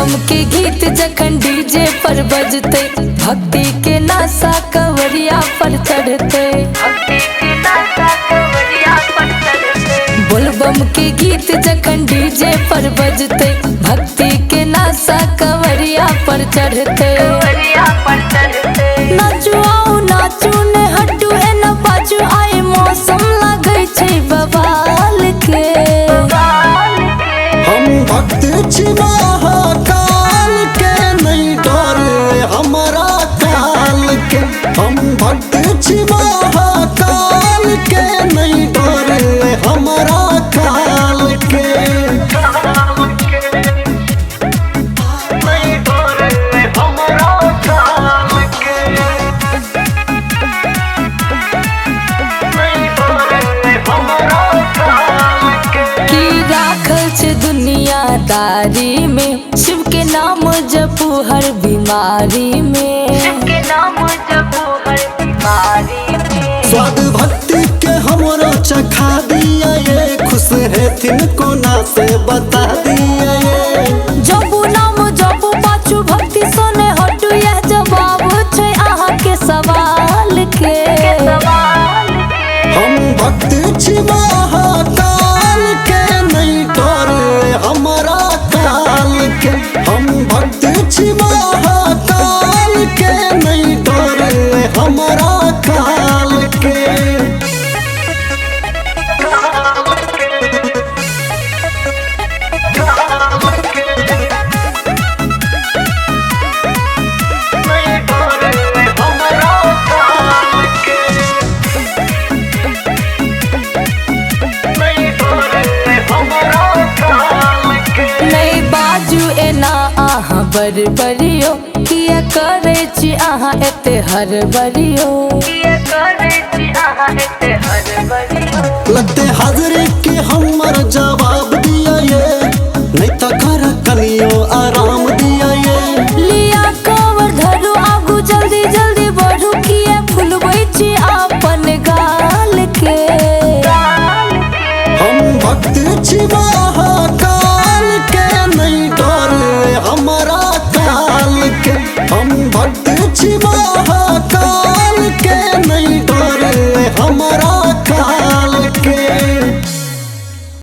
बोलबम के गीत जखन डीजे पर बजते, भक्ति के नासा कवरिया पर चढ़ते। बोलबम के गीत जखन डीजे पर बजते, भक्ति के नासा कवरिया पर चढ़ते। नाचू आओ नाचू ने हटू ए न बाजू, आए मौसम लगे छै बवाल के। हम भक्त छी महाकाल के, नहीं डरे हमारा काल के। हम भक्त छी महाकाल के, नहीं डरे हमारा काल के। नहीं डरे हमारा काल के। नहीं डरे हमारा काल के। की राखल छै दुनियादारी में, शिव के नाम जपू हर बीमारी में। स्वाद भक्ति के हमरो चखा दिया ये, खुश है तिनको ना से बता दिया ये। जपू नाम जपू पाछू भक्ति सोने हटू, यह जवाब छै अहाँ के सवाल के। हम भक्त छी महाकाल के, नहीं डरे हमारा काल के। हम भक्त छी महाकाल के, नहीं डरे हमारा काल के। नहीं बाजू एना अहाँ बरबरियो, किया करे छी अहाँ एते हरबरियो। लगते हाजरे के हमर जा